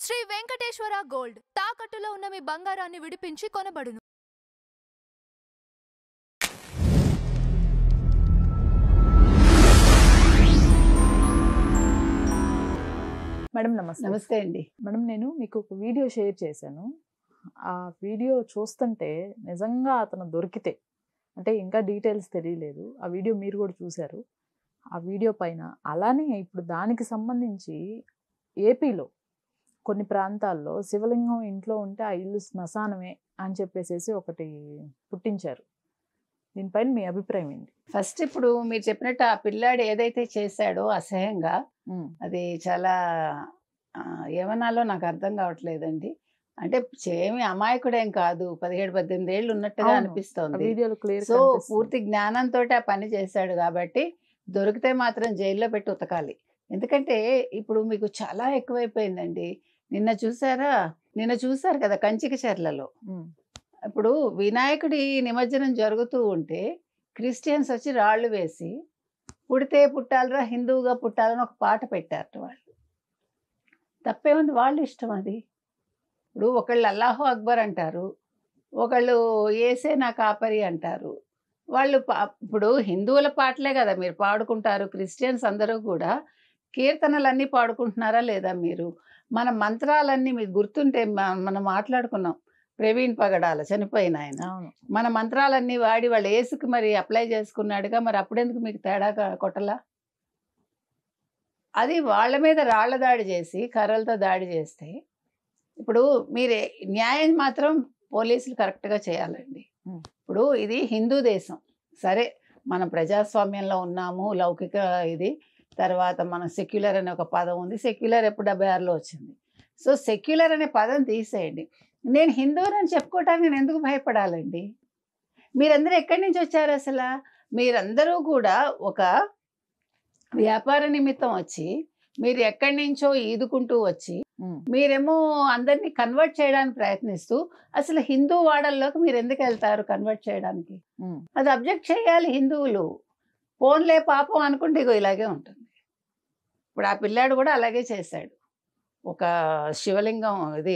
Shri Venkateswara gold తాకట్టులో ఉన్న మీ బంగారాన్ని విడిపించి కొనబడును. మేడం నమస్తే. నమస్తే అండి. మేడం నేను మీకు ఒక వీడియో షేర్ చేశాను. ఆ వీడియో చూస్తుంటే నిజంగా అతను దొరికితే, అంటే ఇంకా డీటెయిల్స్ తెలియలేదు, ఆ వీడియో మీరు కూడా చూశారు. ఆ వీడియో పైన అలానే ఇప్పుడు దానికి సంబంధించి ఏపీలో కొన్ని ప్రాంతాల్లో శివలింగం ఇంట్లో ఉంటే ఆ ఇల్లు శ్మశానమే అని చెప్పేసి ఒకటి పుట్టించారు. దీనిపైన మీ అభిప్రాయం ఏంటి? ఫస్ట్ ఇప్పుడు మీరు చెప్పినట్టు ఆ పిల్లాడు ఏదైతే చేశాడో అసహ్యంగా, అది చాలా ఏమనాలో నాకు అర్థం కావట్లేదండి. అంటే ఏమి అమాయకుడేం కాదు, 17-18 ఏళ్ళు ఉన్నట్టుగా అనిపిస్తోంది. వీడియోలో క్లియర్. సో పూర్తి జ్ఞానంతో ఆ పని చేశాడు కాబట్టి దొరికితే మాత్రం జైల్లో పెట్టి ఉతకాలి. ఎందుకంటే ఇప్పుడు మీకు చాలా ఎక్కువైపోయిందండి. నిన్న చూసారు కదా కంచిక చెర్లలో. ఇప్పుడు వినాయకుడి నిమజ్జనం జరుగుతూ ఉంటే క్రిస్టియన్స్ వచ్చి రాళ్ళు వేసి పుడితే పుట్టాలరా హిందువుగా పుట్టాలని ఒక పాట పెట్టారు. వాళ్ళు తప్పేముంది, వాళ్ళు ఇష్టం అది. ఇప్పుడు ఒకళ్ళు అల్లాహు అక్బర్ అంటారు, ఒకళ్ళు ఏసే నా కాపరి అంటారు. వాళ్ళు ఇప్పుడు హిందువుల పాటలే కదా మీరు పాడుకుంటారు. క్రిస్టియన్స్ అందరూ కూడా కీర్తనలన్నీ పాడుకుంటున్నారా లేదా? మీరు మన మంత్రాలన్నీ మీకు గుర్తుంటే మనం మాట్లాడుకున్నాం. ప్రవీణ్ పగడాల చనిపోయిన ఆయన మన మంత్రాలన్నీ వాడి వాళ్ళ ఏసుకు మరి అప్లై చేసుకున్నాడుగా, మరి అప్పుడెందుకు మీకు తేడా కొట్టలా? అది వాళ్ళ మీద రాళ్ల దాడి చేసి కర్రలతో దాడి చేస్తే ఇప్పుడు మీరే న్యాయం మాత్రం పోలీసులు కరెక్ట్గా చేయాలండి. ఇప్పుడు ఇది హిందూ దేశం, సరే మనం ప్రజాస్వామ్యంలో ఉన్నాము, లౌకిక ఇది. తర్వాత మనం సెక్యులర్ అనే ఒక పదం ఉంది. సెక్యులర్ ఎప్పుడు 76లో వచ్చింది. సో సెక్యులర్ అనే పదం తీసేయండి. నేను హిందువుని చెప్పుకోవటానికి నేను ఎందుకు భయపడాలండి? మీరందరూ ఎక్కడి నుంచి వచ్చారు అసలు? మీరందరూ కూడా ఒక వ్యాపార నిమిత్తం వచ్చి, మీరు ఎక్కడి నుంచో ఈదుకుంటూ వచ్చి, మీరేమో అందరినీ కన్వర్ట్ చేయడానికి ప్రయత్నిస్తూ, అసలు హిందూ వాడల్లోకి మీరు ఎందుకు వెళ్తారు కన్వర్ట్ చేయడానికి? అది అబ్జెక్ట్ చేయాలి హిందువులు. ఫోన్లే పాపం అనుకుంటే ఇగో ఇలాగే ఉంటుంది. ఇప్పుడు ఆ పిల్లాడు కూడా అలాగే చేశాడు. ఒక శివలింగం, ఇది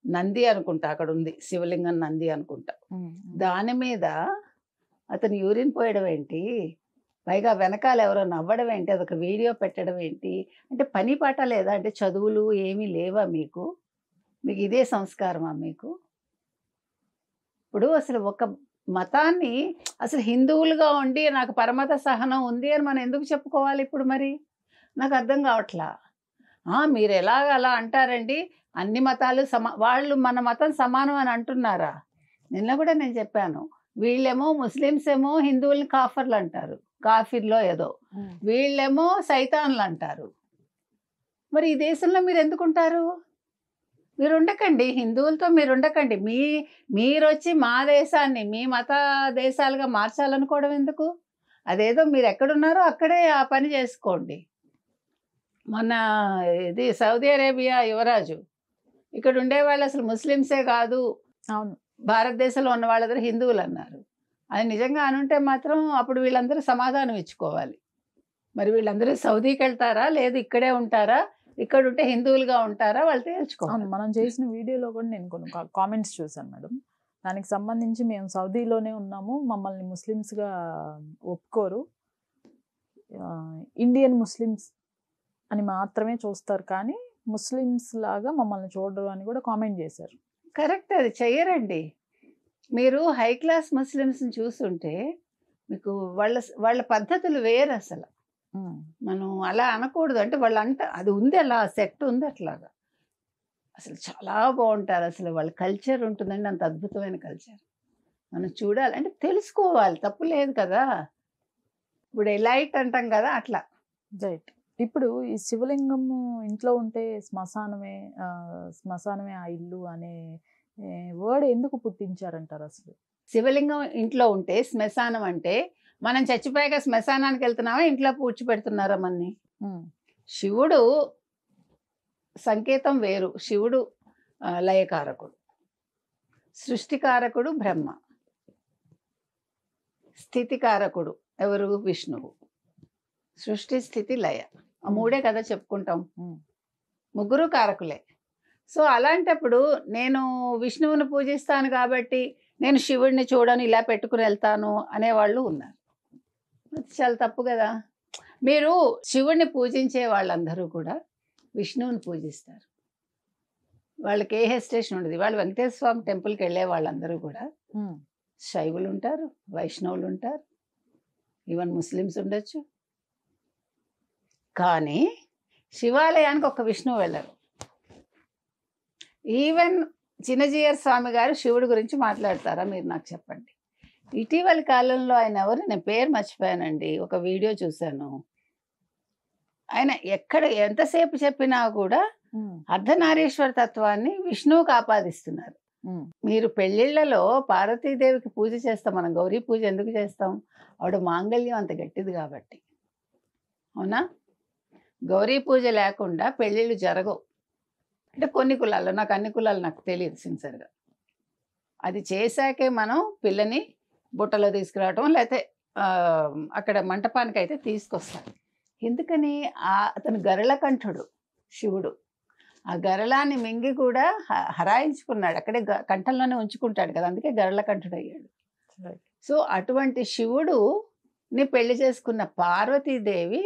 నంది అనుకుంటా, అక్కడ ఉంది శివలింగం నంది అనుకుంటా, దాని మీద అతను యూరిన్ పోయడం ఏంటి, పైగా వెనకాల ఎవరో నవ్వడం ఏంటి, అదొక వీడియో పెట్టడం ఏంటి? అంటే పని పాట లేదా? అంటే చదువులు ఏమీ లేవా మీకు? ఇదే సంస్కారమా మీకు? ఇప్పుడు అసలు ఒక మతాన్ని అసలు హిందువులుగా ఉండి నాకు పరమత సహనం ఉంది అని మనం ఎందుకు చెప్పుకోవాలి ఇప్పుడు? మరి నాకు అర్థం కావట్లా. మీరు ఎలాగ అలా అంటారండి? అన్ని మతాలు వాళ్ళు మన మతం సమానం అని అంటున్నారా? నిన్న కూడా నేను చెప్పాను, వీళ్ళేమో ముస్లిమ్స్ ఏమో హిందువుల్ని కాఫర్లు అంటారు, కాఫిర్లో ఏదో, వీళ్ళేమో సైతాన్లు అంటారు. మరి ఈ దేశంలో మీరు ఎందుకుంటారు? మీరు ఉండకండి, హిందువులతో మీరు ఉండకండి. మీరు వచ్చి మా దేశాన్ని మీ మత దేశాలుగా మార్చాలనుకోవడం ఎందుకు? అదేదో మీరు ఎక్కడున్నారో అక్కడే ఆ పని చేసుకోండి. మొన్న ఇది సౌదీ అరేబియా యువరాజు, ఇక్కడ ఉండేవాళ్ళు అసలు ముస్లిమ్సే కాదు, అవును, భారతదేశంలో ఉన్న వాళ్ళందరూ హిందువులు అన్నారు. అది నిజంగా అనుంటే మాత్రం అప్పుడు వీళ్ళందరూ సమాధానం ఇచ్చుకోవాలి. మరి వీళ్ళందరూ సౌదీకి వెళ్తారా, లేదు ఇక్కడే ఉంటారా, ఇక్కడ ఉంటే హిందువులుగా ఉంటారా, వాళ్ళు తేల్చుకోవాలి. మనం చేసిన వీడియోలో కూడా నేను కొన్ని కామెంట్స్ చూసాను మేడం. దానికి సంబంధించి మేము సౌదీలోనే ఉన్నాము, మమ్మల్ని ముస్లిమ్స్గా ఒప్పుకోరు, ఇండియన్ ముస్లిమ్స్ అని మాత్రమే చూస్తారు, కానీ ముస్లిమ్స్ లాగా మమ్మల్ని చూడరు అని కూడా కామెంట్ చేశారు. కరెక్ట్, అది చెయ్యరండి. మీరు హై క్లాస్ ముస్లిమ్స్ని చూస్తుంటే మీకు వాళ్ళ పద్ధతులు వేరు అసలు. మనం అలా అనకూడదు, అంటే వాళ్ళు అది ఉంది, అలా సెట్ ఉంది అట్లాగా. అసలు చాలా బాగుంటారు, అసలు వాళ్ళ కల్చర్ ఉంటుందండి, అంత అద్భుతమైన కల్చర్. మనం చూడాలి, అంటే తెలుసుకోవాలి, తప్పు లేదు కదా. ఇప్పుడు ఎలైట్ అంటాం కదా, అట్లా. రైట్. ఇప్పుడు ఈ శివలింగం ఇంట్లో ఉంటే శ్మశానమే ఆ ఇల్లు అనే వర్డ్ ఎందుకు పుట్టించారంటారు అసలు? శివలింగం ఇంట్లో ఉంటే శ్మశానం అంటే మనం చచ్చిపోయాక శ్మశానానికి వెళ్తున్నామా, ఇంట్లో పూడ్చిపెడుతున్నారా మన్ని? శివుడు సంకేతం వేరు. శివుడు లయకారకుడు, సృష్టికారకుడు బ్రహ్మ, స్థితికారకుడు ఎవరు? విష్ణువు. సృష్టి స్థితి లయ, ఆ మూడే కదా చెప్పుకుంటాం. ముగ్గురు కారకులే. సో అలాంటప్పుడు నేను విష్ణువుని పూజిస్తాను కాబట్టి నేను శివుడిని చూడను, ఇలా పెట్టుకుని వెళ్తాను అనేవాళ్ళు ఉన్నారు. అది చాలా తప్పు కదా. మీరు శివుడిని పూజించే వాళ్ళందరూ కూడా విష్ణువుని పూజిస్తారు. వాళ్ళకి ఏ హెసిటేషన్ ఉండదు. వాళ్ళు వెంకటేశ్వర స్వామి టెంపుల్కి వెళ్ళే వాళ్ళందరూ కూడా శైవులు ఉంటారు, వైష్ణవులు ఉంటారు, ఈవెన్ ముస్లిమ్స్ ఉండొచ్చు. కానీ శివాలయానికి ఒక విష్ణువు వెళ్ళరు. ఈవెన్ చిన్నజీయర్ స్వామి గారు శివుడి గురించి మాట్లాడతారా మీరు నాకు చెప్పండి. ఇటీవలి కాలంలో ఆయన ఎవరు, నేను పేరు మర్చిపోయానండి, ఒక వీడియో చూశాను. ఆయన ఎక్కడ ఎంతసేపు చెప్పినా కూడా అర్ధనారీశ్వర తత్వాన్ని విష్ణువుకి ఆపాదిస్తున్నారు. మీరు పెళ్ళిళ్ళలో పార్వతీదేవికి పూజ చేస్తాం, మనం గౌరీ పూజ ఎందుకు చేస్తాం? ఆవిడ మాంగళ్యం అంత గట్టిది కాబట్టి. అవునా? గౌరీ పూజ లేకుండా పెళ్ళిళ్ళు జరగవు. అంటే కొన్ని కులాల్లో, నాకు అన్ని కులాలు నాకు తెలియదు సిన్సియర్గా. అది చేశాకే మనం పిల్లని బుట్టలో తీసుకురావటం, లేకపోతే అక్కడ మంటపానికి అయితే తీసుకొస్తాం. ఎందుకని? అతను గరళకంఠుడు శివుడు. ఆ గరళాన్ని మింగి కూడా హరాయించుకున్నాడు, అక్కడే కంఠంలోనే ఉంచుకుంటాడు కదా, అందుకే గరళకంఠుడు అయ్యాడు. సో అటువంటి శివుడుని పెళ్లి చేసుకున్న పార్వతీదేవి,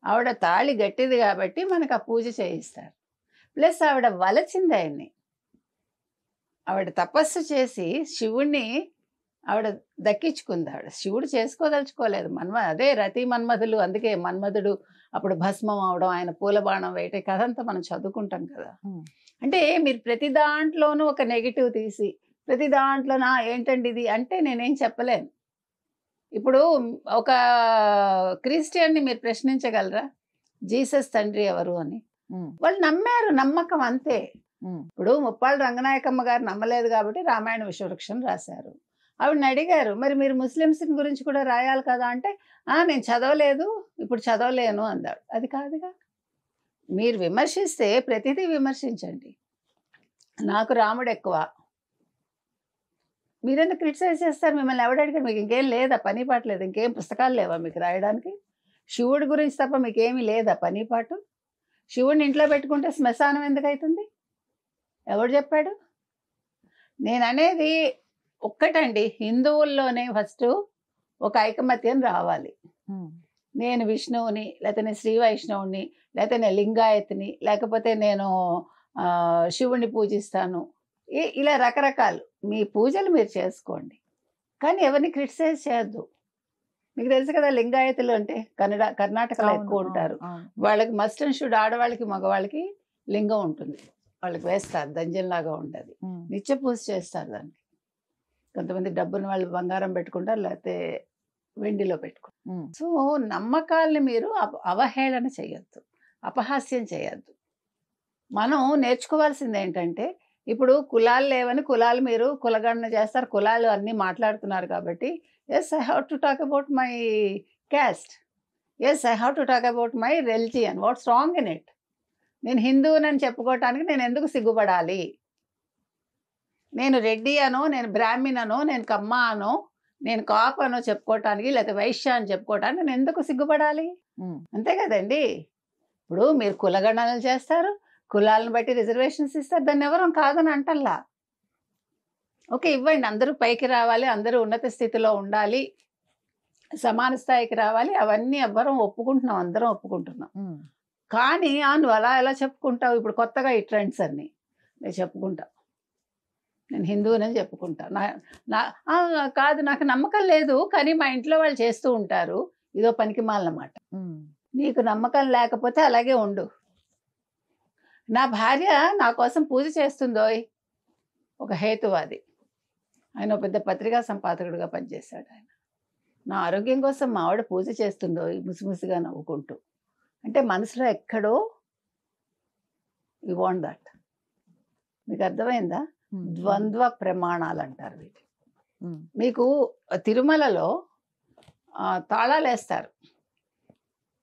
ఆవిడ తాళి గట్టిది కాబట్టి మనకు ఆ పూజ చేయిస్తారు. ప్లస్ ఆవిడ వలచింది ఆయన్ని. ఆవిడ తపస్సు చేసి శివుణ్ణి ఆవిడ దక్కించుకుంది. ఆవిడ శివుడు చేసుకోదలుచుకోలేదు. అదే రతి మన్మధులు, అందుకే మన్మధుడు అప్పుడు భస్మం అవడం, ఆయన పూల బాణం వేయటే కథ అంతా మనం చదువుకుంటాం కదా. అంటే మీరు ప్రతి దాంట్లోనూ ఒక నెగిటివ్ తీసి ప్రతి దాంట్లోనా ఏంటండి ఇది అంటే నేనేం చెప్పలేను. ఇప్పుడు ఒక క్రిస్టియన్ని మీరు ప్రశ్నించగలరా జీసస్ తండ్రి ఎవరు అని? వాళ్ళు నమ్మారు, నమ్మకం అంతే. ఇప్పుడు ముప్పాళ్ళ రంగనాయకమ్మ గారు నమ్మలేదు కాబట్టి రామాయణ విశ్వవృక్షం రాశారు. ఆవిడని అడిగారు, మరి మీరు ముస్లిమ్స్ గురించి కూడా రాయాలి కదా అంటే, నేను చదవలేదు, ఇప్పుడు చదవలేను అందాడు. అది కాదుగా. మీరు విమర్శిస్తే ప్రతిదీ విమర్శించండి. నాకు రాముడు ఎక్కువ, మీరెందుకు క్రిటిసైజ్ చేస్తారు? మిమ్మల్ని ఎవడడిగారు? మీకు ఇంకేం లేదా పని పాట? లేదు, ఇంకేం పుస్తకాలు లేవా మీకు రాయడానికి? శివుడి గురించి తప్ప మీకేమీ లేదా పని పాటు? శివుడిని ఇంట్లో పెట్టుకుంటే శ్మశానం ఎందుకు అవుతుంది? ఎవడు చెప్పాడు? నేను అనేది ఒక్కటండి, హిందువుల్లోనే ఫస్ట్ ఒక ఐకమత్యం రావాలి. నేను విష్ణువుని, లేకపోతే నేను శ్రీ వైష్ణవుని, లేకపోతే నేను లింగాయత్ని, లేకపోతే నేను శివుణ్ణి పూజిస్తాను, ఇలా రకరకాలు మీ పూజలు మీరు చేసుకోండి, కానీ ఎవరిని క్రిటిసైజ్ చేయొద్దు. మీకు తెలుసు కదా, లింగాయతులు అంటే కర్ణాటకలో ఎక్కువ ఉంటారు. వాళ్ళకి మస్ట్ అండ్ షుడ్, ఆడవాళ్ళకి మగవాళ్ళకి లింగం ఉంటుంది, వాళ్ళకి వేస్తారు, దంజంలాగా ఉంటుంది, నిత్య పూజ చేస్తారు దానికి. కొంతమంది డబ్బుని వాళ్ళు బంగారం పెట్టుకుంటారు, లేకపోతే వెండిలో పెట్టుకుంటారు. సో నమ్మకాల్ని మీరు అవహేళన చేయొద్దు, అపహాస్యం చేయొద్దు. మనం నేర్చుకోవాల్సింది ఏంటంటే, ఇప్పుడు కులాలు లేవని కులాలు మీరు కులగణన చేస్తారు, కులాలు అన్నీ మాట్లాడుతున్నారు కాబట్టి, yes I have to talk about my caste, yes I have to talk about my religion, what's wrong in it? నేను హిందువునని చెప్పుకోవటానికి నేను ఎందుకు సిగ్గుపడాలి? నేను రెడ్డి అనో, నేను బ్రాహ్మణ్ అనో, నేను కమ్మ అనో, నేను కాపు అనో చెప్పుకోవటానికి, లేకపోతే వైశ్య అని చెప్పుకోవటానికి నేను ఎందుకు సిగ్గుపడాలి? అంతే కదండి. ఇప్పుడు మీరు కులగణనలు చేస్తారు, కులాలను బట్టి రిజర్వేషన్స్ ఇస్తారు, దాన్ని ఎవరు కాదని అంటల్లా. ఓకే, ఇవ్వండి, అందరూ పైకి రావాలి, అందరూ ఉన్నత స్థితిలో ఉండాలి, సమాన స్థాయికి రావాలి, అవన్నీ ఎవ్వరం ఒప్పుకుంటున్నాం, అందరం ఒప్పుకుంటున్నాం. కానీ నువ్వు అలా ఎలా చెప్పుకుంటావు? ఇప్పుడు కొత్తగా ఈ ట్రెండ్స్ అన్నీ నేను చెప్పుకుంటా, నేను హిందువునని చెప్పుకుంటా. కాదు, నాకు నమ్మకం లేదు, కానీ మా ఇంట్లో వాళ్ళు చేస్తూ ఉంటారు, ఇదో పనికి మాలన్నమాట. నీకు నమ్మకం లేకపోతే అలాగే ఉండు. నా భార్య నా కోసం పూజ చేస్తుందోయ్, ఒక హేతువాది, ఆయన పెద్ద పత్రికా సంపాదకుడుగా పనిచేశాడు. ఆయన నా ఆరోగ్యం కోసం మా ఆవిడ పూజ చేస్తుందోయ్ ముసిముసిగా నవ్వుకుంటూ, అంటే మనసులో ఎక్కడో యు వాంట్ దట్. మీకు అర్థమైందా? ద్వంద్వ ప్రమాణాలు అంటారు వీటి. మీకు తిరుమలలో తాళాలు వేస్తారు,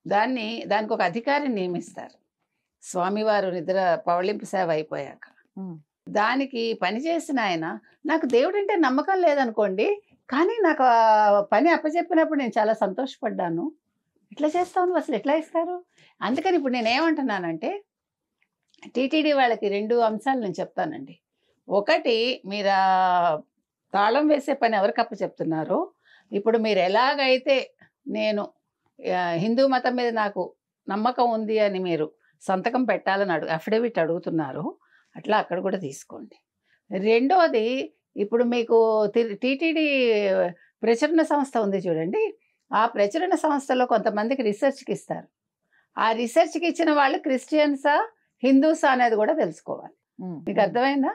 దానికి ఒక అధికారిని నియమిస్తారు. స్వామివారు నిద్ర పవళింపు సేవ అయిపోయాక దానికి పనిచేసిన ఆయన, నాకు దేవుడు అంటే నమ్మకం లేదనుకోండి, కానీ నాకు పని అప్పచెప్పినప్పుడు నేను చాలా సంతోషపడ్డాను. ఎట్లా చేస్తావు నువ్వు? అసలు ఎట్లా ఇస్తారు? అందుకని ఇప్పుడు నేనేమంటున్నానంటే, టీటీడీ వాళ్ళకి 2 అంశాలు నేను చెప్తానండి. ఒకటి, మీరు తాళం వేసే పని ఎవరికి అప్పచెప్తున్నారో, ఇప్పుడు మీరు ఎలాగైతే నేను హిందూ మతం మీద నాకు నమ్మకం ఉంది అని మీరు సంతకం పెట్టాలని అఫిడవిట్ అడుగుతున్నారో, అట్లా అక్కడ కూడా తీసుకోండి. రెండోది, ఇప్పుడు మీకు టీటీడీ ప్రచురణ సంస్థ ఉంది చూడండి, ఆ ప్రచురణ సంస్థలో కొంతమందికి రీసెర్చ్కి ఇస్తారు. ఆ రీసెర్చ్కి ఇచ్చిన వాళ్ళు క్రిస్టియన్సా హిందూసా అనేది కూడా తెలుసుకోవాలి. మీకు అర్థమైందా?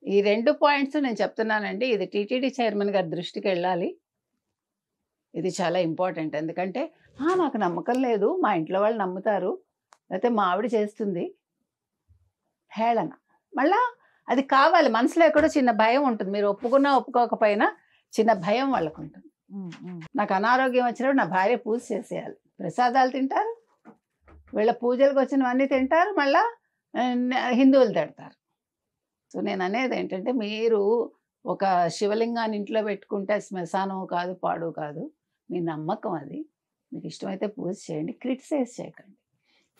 ఈ 2 పాయింట్స్ నేను చెప్తున్నానండి. ఇది టీటీడీ చైర్మన్ గారి దృష్టికి వెళ్ళాలి. ఇది చాలా ఇంపార్టెంట్. ఎందుకంటే నాకు నమ్మకం లేదు, మా ఇంట్లో వాళ్ళు నమ్ముతారు, లేకపోతే మా ఆవిడ చేస్తుంది హేళన. మళ్ళా అది కావాలి, మనసులో ఎక్కడో చిన్న భయం ఉంటుంది. మీరు ఒప్పుకున్నా ఒప్పుకోకపోయినా చిన్న భయం వాళ్ళకు ఉంటుంది. నాకు అనారోగ్యం వచ్చినప్పుడు నా భార్య పూజ చేసేయాలి, ప్రసాదాలు తింటారు, వీళ్ళ పూజలకు వచ్చినవన్నీ తింటారు, మళ్ళా హిందువులు తిడతారు. సో నేను అనేది ఏంటంటే, మీరు ఒక శివలింగాన్ని ఇంట్లో పెట్టుకుంటే శ్మశానం కాదు, పాడు కాదు, మీ నమ్మకం అది. మీకు ఇష్టమైతే పూజ చేయండి, క్రిటిసైజ్ చేయకండి.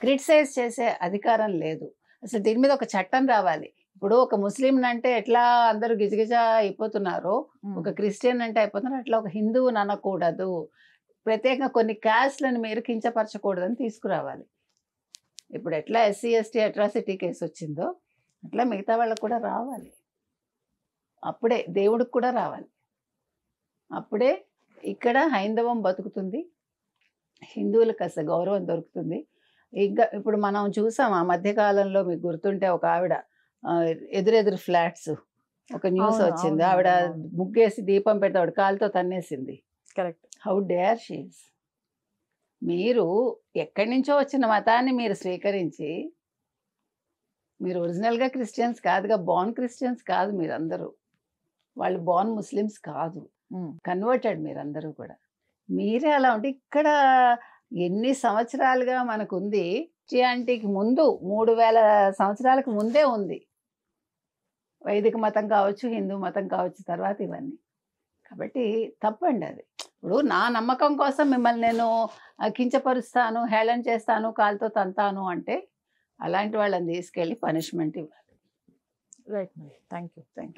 క్రిటిసైజ్ చేసే అధికారం లేదు. అసలు దీని మీద ఒక చట్టం రావాలి. ఇప్పుడు ఒక ముస్లిం అంటే ఎట్లా అందరూ గిజగిజ అయిపోతున్నారో, ఒక క్రిస్టియన్ అంటే అయిపోతున్నారు, అట్లా ఒక హిందువుని అనకూడదు, ప్రత్యేకంగా కొన్ని క్యాస్ట్లను మీరు కించపరచకూడదని తీసుకురావాలి. ఇప్పుడు ఎట్లా SC ST అట్రాసిటీ కేసు వచ్చిందో అట్లా మిగతా వాళ్ళకు కూడా రావాలి. అప్పుడే దేవుడికి కూడా రావాలి. అప్పుడే ఇక్కడ హైందవం బతుకుతుంది, హిందువులకు అసలు గౌరవం దొరుకుతుంది. ఇంకా ఇప్పుడు మనం చూసాం ఆ మధ్యకాలంలో, మీకు గుర్తుంటే ఒక ఆవిడ ఎదురెదురు ఫ్లాట్స్ ఒక న్యూస్ వచ్చింది. ఆవిడ ముగ్గేసి దీపం పెడితే ఆవిడ కాలుతో తన్నేసింది. కరెక్ట్. How dare she's. మీరు ఎక్కడి నుంచో వచ్చిన మతాన్ని మీరు స్వీకరించి, మీరు ఒరిజినల్గా క్రిస్టియన్స్ కాదుగా, బోర్న్ క్రిస్టియన్స్ కాదు మీరందరూ, వాళ్ళు బోర్న్ ముస్లిమ్స్ కాదు, కన్వర్టెడ్ మీరందరూ కూడా. మీరే అలా ఉంటే ఇక్కడ ఎన్ని సంవత్సరాలుగా మనకు ఉంది, క్రిస్టియానిటీకి ముందు 3000 సంవత్సరాలకు ముందే ఉంది. వైదిక మతం కావచ్చు, హిందూ మతం కావచ్చు, తర్వాత ఇవన్నీ. కాబట్టి తప్పండి అది. ఇప్పుడు నా నమ్మకం కోసం మిమ్మల్ని నేను కించపరుస్తాను, హేళన చేస్తాను, కాలుతో తంతాను అంటే అలాంటి వాళ్ళని తీసుకెళ్ళి పనిష్మెంట్ ఇవ్వాలి. Right madam. Thank you.